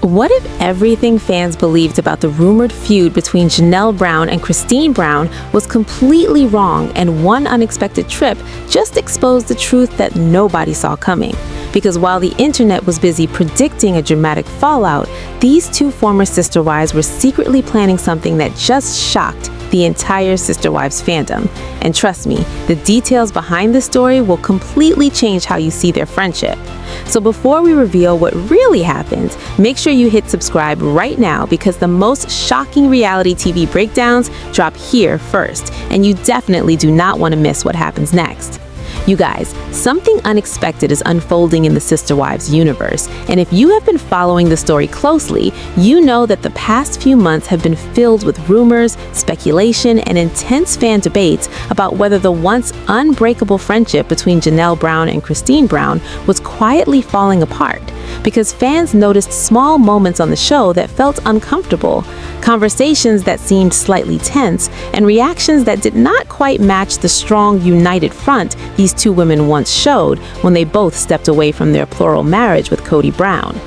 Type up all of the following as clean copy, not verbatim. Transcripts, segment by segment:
What if everything fans believed about the rumored feud between Janelle Brown and Christine Brown was completely wrong, and one unexpected trip just exposed the truth that nobody saw coming? Because while the internet was busy predicting a dramatic fallout, these two former sister wives were secretly planning something that just shocked the entire Sister Wives fandom. And trust me, the details behind the story will completely change how you see their friendship. So before we reveal what really happened, make sure you hit subscribe right now, because the most shocking reality TV breakdowns drop here first, and you definitely do not want to miss what happens next. You guys, something unexpected is unfolding in the Sister Wives universe, and if you have been following the story closely, you know that the past few months have been filled with rumors, speculation, and intense fan debates about whether the once unbreakable friendship between Janelle Brown and Christine Brown was quietly falling apart, because fans noticed small moments on the show that felt uncomfortable, conversations that seemed slightly tense, and reactions that did not quite match the strong, united front these two women once showed when they both stepped away from their plural marriage with Kody Brown.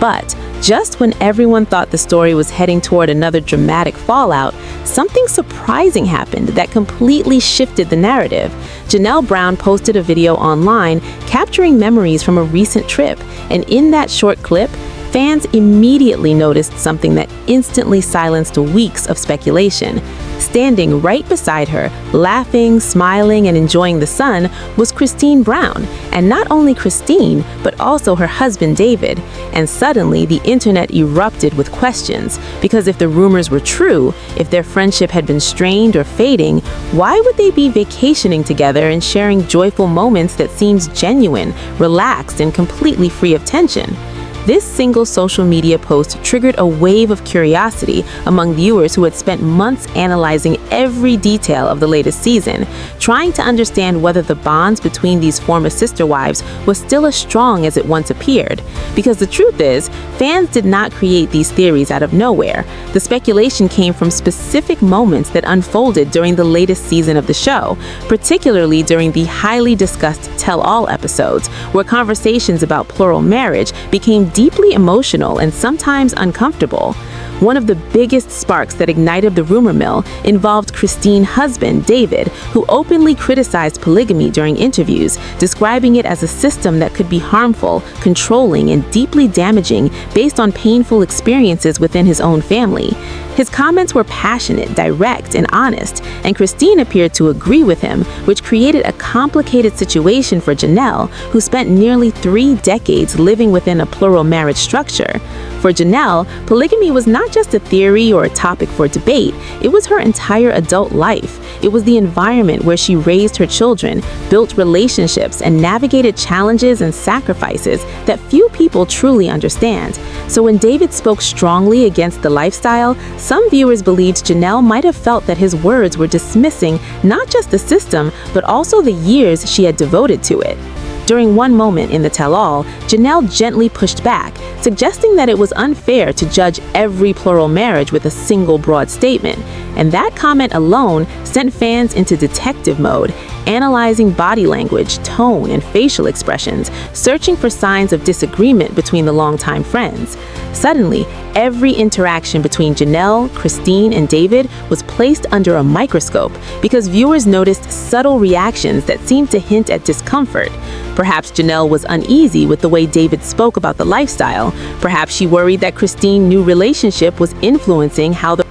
But just when everyone thought the story was heading toward another dramatic fallout, something surprising happened that completely shifted the narrative. Janelle Brown posted a video online capturing memories from a recent trip, and in that short clip, fans immediately noticed something that instantly silenced weeks of speculation. Standing right beside her, laughing, smiling, and enjoying the sun, was Christine Brown. And not only Christine, but also her husband David. And suddenly, the internet erupted with questions, because if the rumors were true, if their friendship had been strained or fading, why would they be vacationing together and sharing joyful moments that seems genuine, relaxed, and completely free of tension? This single social media post triggered a wave of curiosity among viewers who had spent months analyzing every detail of the latest season, trying to understand whether the bonds between these former sister wives was still as strong as it once appeared. Because the truth is, fans did not create these theories out of nowhere. The speculation came from specific moments that unfolded during the latest season of the show, particularly during the highly discussed tell-all episodes, where conversations about plural marriage became deeply emotional and sometimes uncomfortable. One of the biggest sparks that ignited the rumor mill involved Christine's husband, David, who openly criticized polygamy during interviews, describing it as a system that could be harmful, controlling, and deeply damaging based on painful experiences within his own family. His comments were passionate, direct, and honest, and Christine appeared to agree with him, which created a complicated situation for Janelle, who spent nearly 3 decades living within a plural marriage structure. For Janelle, polygamy was not just a theory or a topic for debate, it was her entire adult life. It was the environment where she raised her children, built relationships, and navigated challenges and sacrifices that few people truly understand. So when David spoke strongly against the lifestyle, some viewers believed Janelle might have felt that his words were dismissing not just the system, but also the years she had devoted to it. During one moment in the tell-all, Janelle gently pushed back, suggesting that it was unfair to judge every plural marriage with a single broad statement. And that comment alone sent fans into detective mode, analyzing body language, tone, and facial expressions, searching for signs of disagreement between the longtime friends. Suddenly, every interaction between Janelle, Christine, and David was placed under a microscope, because viewers noticed subtle reactions that seemed to hint at discomfort. Perhaps Janelle was uneasy with the way David spoke about the lifestyle. Perhaps she worried that Christine's new relationship was influencing how the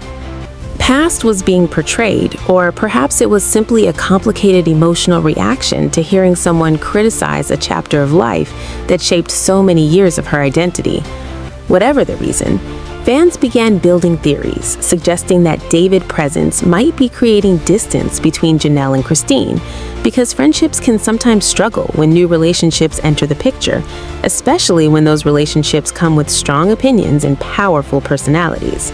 past was being portrayed, or perhaps it was simply a complicated emotional reaction to hearing someone criticize a chapter of life that shaped so many years of her identity. Whatever the reason, fans began building theories, suggesting that David's presence might be creating distance between Janelle and Christine, because friendships can sometimes struggle when new relationships enter the picture, especially when those relationships come with strong opinions and powerful personalities.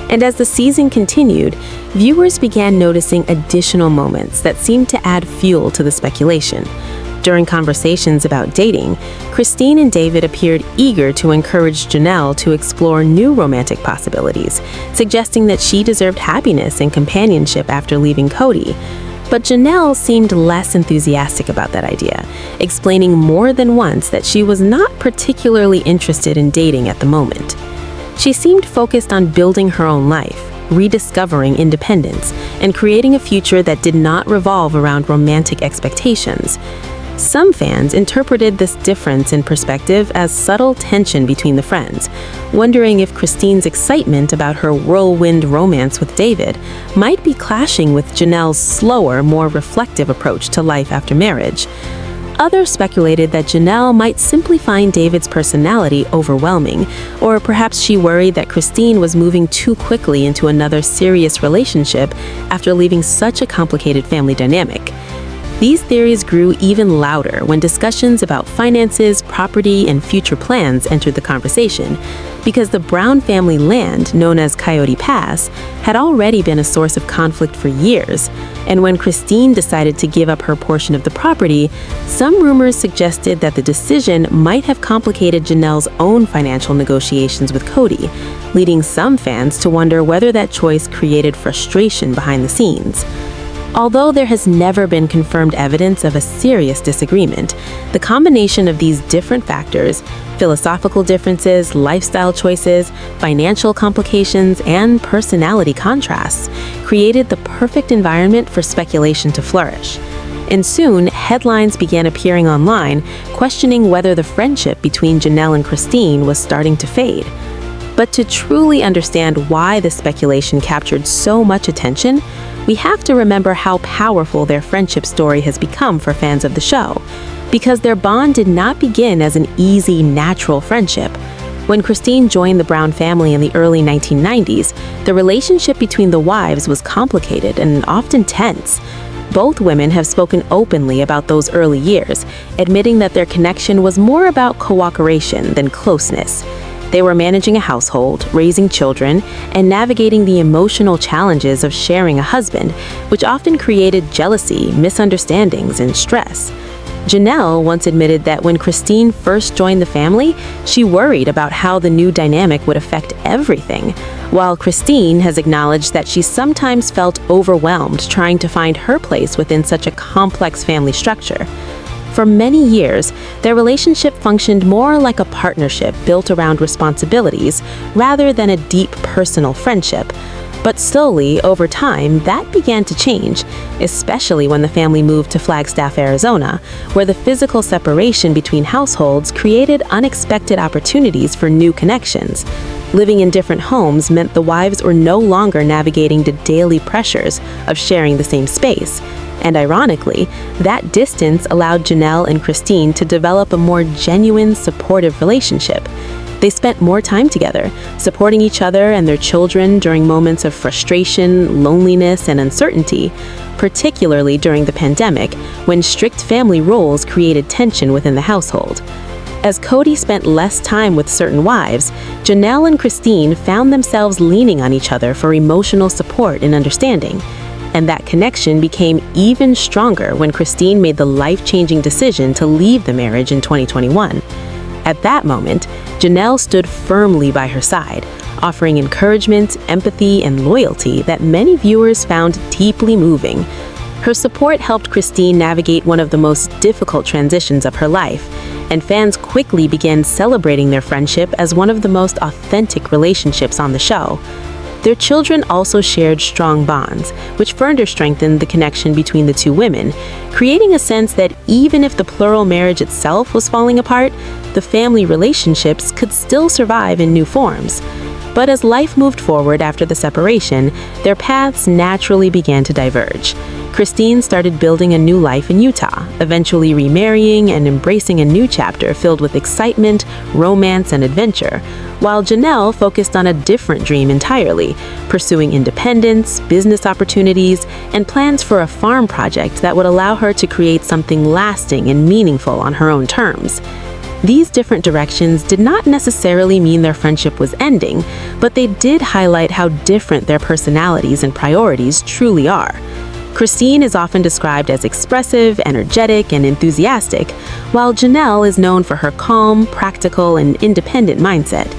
And as the season continued, viewers began noticing additional moments that seemed to add fuel to the speculation. During conversations about dating, Christine and David appeared eager to encourage Janelle to explore new romantic possibilities, suggesting that she deserved happiness and companionship after leaving Kody. But Janelle seemed less enthusiastic about that idea, explaining more than once that she was not particularly interested in dating at the moment. She seemed focused on building her own life, rediscovering independence, and creating a future that did not revolve around romantic expectations. Some fans interpreted this difference in perspective as subtle tension between the friends, wondering if Christine's excitement about her whirlwind romance with David might be clashing with Janelle's slower, more reflective approach to life after marriage. Others speculated that Janelle might simply find David's personality overwhelming, or perhaps she worried that Christine was moving too quickly into another serious relationship after leaving such a complicated family dynamic. These theories grew even louder when discussions about finances, property, and future plans entered the conversation, because the Brown family land, known as Coyote Pass, had already been a source of conflict for years. And when Christine decided to give up her portion of the property, some rumors suggested that the decision might have complicated Janelle's own financial negotiations with Kody, leading some fans to wonder whether that choice created frustration behind the scenes. Although there has never been confirmed evidence of a serious disagreement, the combination of these different factors, philosophical differences, lifestyle choices, financial complications, and personality contrasts, created the perfect environment for speculation to flourish. And soon, headlines began appearing online questioning whether the friendship between Janelle and Christine was starting to fade. But to truly understand why this speculation captured so much attention, we have to remember how powerful their friendship story has become for fans of the show, because their bond did not begin as an easy, natural friendship. When Christine joined the Brown family in the early 1990s, the relationship between the wives was complicated and often tense. Both women have spoken openly about those early years, admitting that their connection was more about cooperation than closeness. They were managing a household, raising children, and navigating the emotional challenges of sharing a husband, which often created jealousy, misunderstandings, and stress. Janelle once admitted that when Christine first joined the family, she worried about how the new dynamic would affect everything, while Christine has acknowledged that she sometimes felt overwhelmed trying to find her place within such a complex family structure. For many years, their relationship functioned more like a partnership built around responsibilities rather than a deep personal friendship. But slowly, over time, that began to change, especially when the family moved to Flagstaff, Arizona, where the physical separation between households created unexpected opportunities for new connections. Living in different homes meant the wives were no longer navigating the daily pressures of sharing the same space. And ironically, that distance allowed Janelle and Christine to develop a more genuine, supportive relationship. They spent more time together, supporting each other and their children during moments of frustration, loneliness, and uncertainty, particularly during the pandemic, when strict family roles created tension within the household. As Kody spent less time with certain wives, Janelle and Christine found themselves leaning on each other for emotional support and understanding. And that connection became even stronger when Christine made the life-changing decision to leave the marriage in 2021. At that moment, Janelle stood firmly by her side, offering encouragement, empathy, and loyalty that many viewers found deeply moving. Her support helped Christine navigate one of the most difficult transitions of her life, and fans quickly began celebrating their friendship as one of the most authentic relationships on the show. Their children also shared strong bonds, which further strengthened the connection between the two women, creating a sense that even if the plural marriage itself was falling apart, the family relationships could still survive in new forms. But as life moved forward after the separation, their paths naturally began to diverge. Christine started building a new life in Utah, eventually remarrying and embracing a new chapter filled with excitement, romance, and adventure, while Janelle focused on a different dream entirely, pursuing independence, business opportunities, and plans for a farm project that would allow her to create something lasting and meaningful on her own terms. These different directions did not necessarily mean their friendship was ending, but they did highlight how different their personalities and priorities truly are. Christine is often described as expressive, energetic, and enthusiastic, while Janelle is known for her calm, practical, and independent mindset.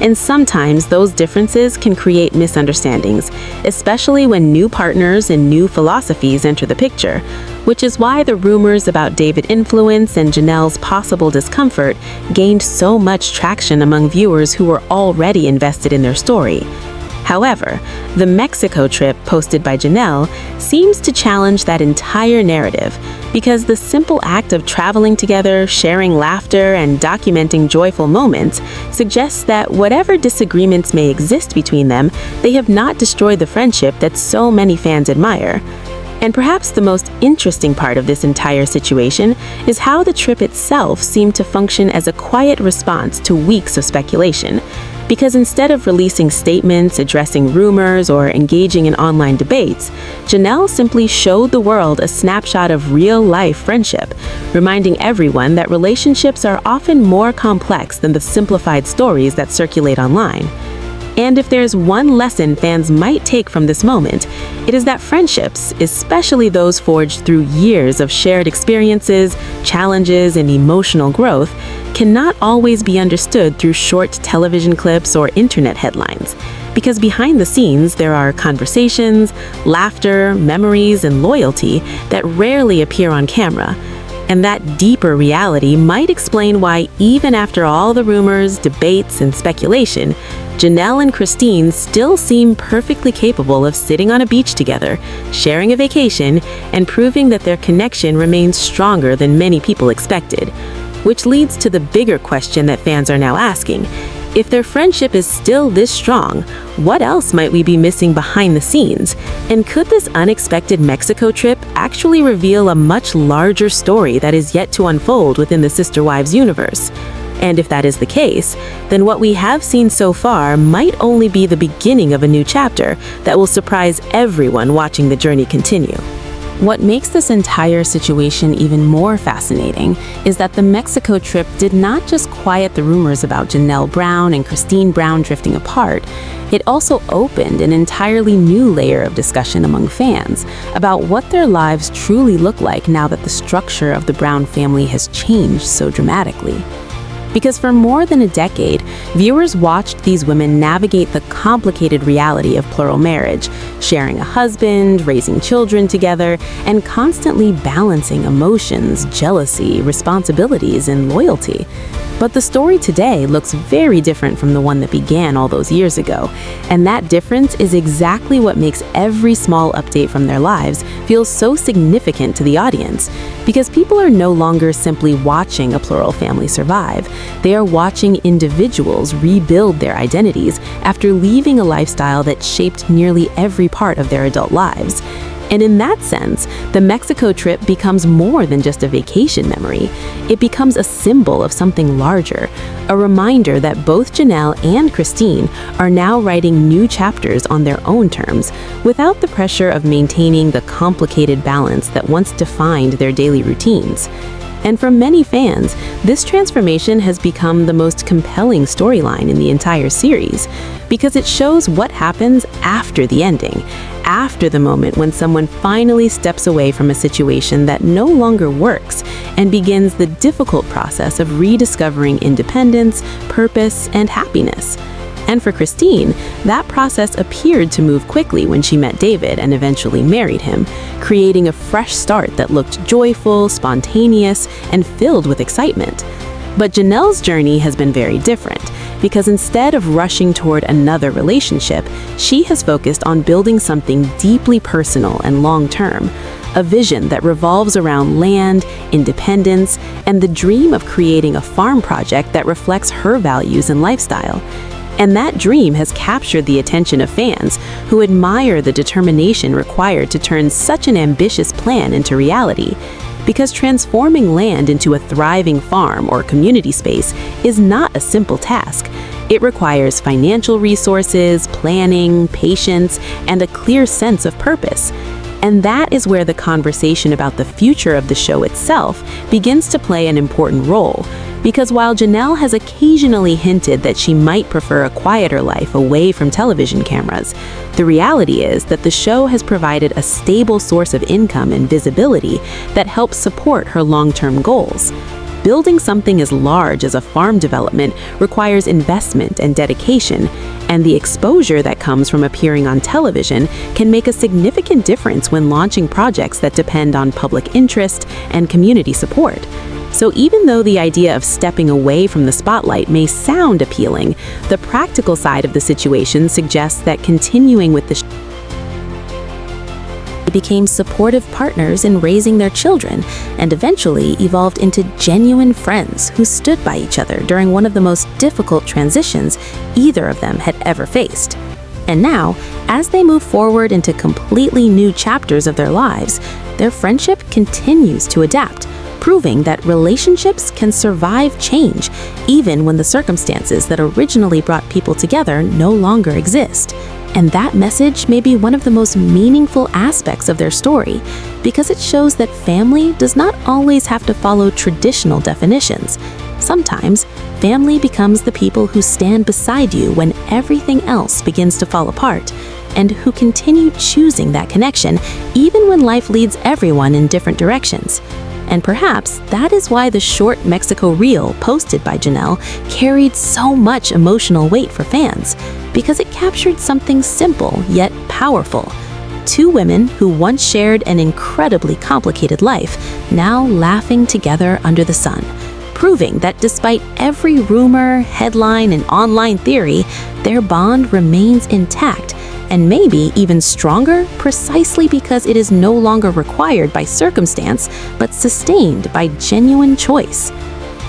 And sometimes those differences can create misunderstandings, especially when new partners and new philosophies enter the picture. which is why the rumors about David's influence and Janelle's possible discomfort gained so much traction among viewers who were already invested in their story. However, the Mexico trip posted by Janelle seems to challenge that entire narrative because the simple act of traveling together, sharing laughter, and documenting joyful moments suggests that whatever disagreements may exist between them, they have not destroyed the friendship that so many fans admire. And perhaps the most interesting part of this entire situation is how the trip itself seemed to function as a quiet response to weeks of speculation. Because instead of releasing statements, addressing rumors, or engaging in online debates, Janelle simply showed the world a snapshot of real-life friendship, reminding everyone that relationships are often more complex than the simplified stories that circulate online. And if there's one lesson fans might take from this moment, it is that friendships, especially those forged through years of shared experiences, challenges, and emotional growth, cannot always be understood through short television clips or internet headlines. Because behind the scenes, there are conversations, laughter, memories, and loyalty that rarely appear on camera. And that deeper reality might explain why, even after all the rumors, debates, and speculation, Janelle and Christine still seem perfectly capable of sitting on a beach together, sharing a vacation, and proving that their connection remains stronger than many people expected. Which leads to the bigger question that fans are now asking. If their friendship is still this strong, what else might we be missing behind the scenes? And could this unexpected Mexico trip actually reveal a much larger story that is yet to unfold within the Sister Wives universe? And if that is the case, then what we have seen so far might only be the beginning of a new chapter that will surprise everyone watching the journey continue. What makes this entire situation even more fascinating is that the Mexico trip did not just quiet the rumors about Janelle Brown and Christine Brown drifting apart, it also opened an entirely new layer of discussion among fans about what their lives truly look like now that the structure of the Brown family has changed so dramatically. Because for more than a decade, viewers watched these women navigate the complicated reality of plural marriage, sharing a husband, raising children together, and constantly balancing emotions, jealousy, responsibilities, and loyalty. But the story today looks very different from the one that began all those years ago, and that difference is exactly what makes every small update from their lives feel so significant to the audience. Because people are no longer simply watching a plural family survive, they are watching individuals rebuild their identities after leaving a lifestyle that shaped nearly every part of their adult lives. And in that sense, the Mexico trip becomes more than just a vacation memory. It becomes a symbol of something larger, a reminder that both Janelle and Christine are now writing new chapters on their own terms, without the pressure of maintaining the complicated balance that once defined their daily routines. And for many fans, this transformation has become the most compelling storyline in the entire series, because it shows what happens after the ending, after the moment when someone finally steps away from a situation that no longer works and begins the difficult process of rediscovering independence, purpose, and happiness. And for Christine, that process appeared to move quickly when she met David and eventually married him, creating a fresh start that looked joyful, spontaneous, and filled with excitement. But Janelle's journey has been very different, because instead of rushing toward another relationship, she has focused on building something deeply personal and long-term, a vision that revolves around land, independence, and the dream of creating a farm project that reflects her values and lifestyle. And that dream has captured the attention of fans who admire the determination required to turn such an ambitious plan into reality. Because transforming land into a thriving farm or community space is not a simple task. It requires financial resources, planning, patience, and a clear sense of purpose. And that is where the conversation about the future of the show itself begins to play an important role. Because while Janelle has occasionally hinted that she might prefer a quieter life away from television cameras, the reality is that the show has provided a stable source of income and visibility that helps support her long-term goals. Building something as large as a farm development requires investment and dedication, and the exposure that comes from appearing on television can make a significant difference when launching projects that depend on public interest and community support. So even though the idea of stepping away from the spotlight may sound appealing, the practical side of the situation suggests that continuing with the became supportive partners in raising their children and eventually evolved into genuine friends who stood by each other during one of the most difficult transitions either of them had ever faced. And now, as they move forward into completely new chapters of their lives, their friendship continues to adapt, proving that relationships can survive change even when the circumstances that originally brought people together no longer exist. And that message may be one of the most meaningful aspects of their story, because it shows that family does not always have to follow traditional definitions. Sometimes, family becomes the people who stand beside you when everything else begins to fall apart, and who continue choosing that connection even when life leads everyone in different directions. And perhaps that is why the short Mexico reel posted by Janelle carried so much emotional weight for fans, because it captured something simple yet powerful. Two women who once shared an incredibly complicated life, now laughing together under the sun, proving that despite every rumor, headline, and online theory, their bond remains intact, and maybe even stronger precisely because it is no longer required by circumstance, but sustained by genuine choice.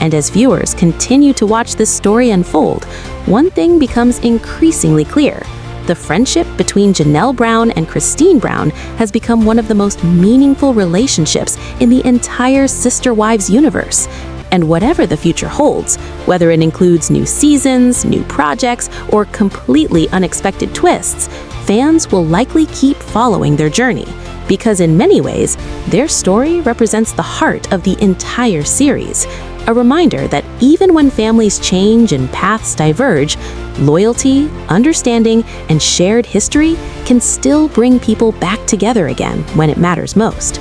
And as viewers continue to watch this story unfold, one thing becomes increasingly clear. The friendship between Janelle Brown and Christine Brown has become one of the most meaningful relationships in the entire Sister Wives universe. And whatever the future holds, whether it includes new seasons, new projects, or completely unexpected twists, fans will likely keep following their journey, because in many ways, their story represents the heart of the entire series. A reminder that even when families change and paths diverge, loyalty, understanding, and shared history can still bring people back together again when it matters most.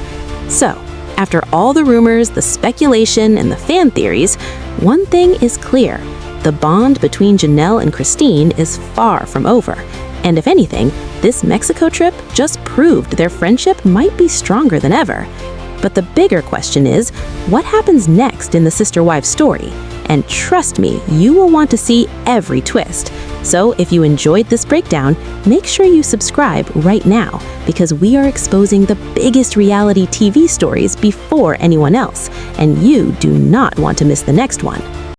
So, after all the rumors, the speculation, and the fan theories, one thing is clear: the bond between Janelle and Christine is far from over. And if anything, this Mexico trip just proved their friendship might be stronger than ever. But the bigger question is, what happens next in the Sister Wives story? And trust me, you will want to see every twist. So if you enjoyed this breakdown, make sure you subscribe right now, because we are exposing the biggest reality TV stories before anyone else, and you do not want to miss the next one.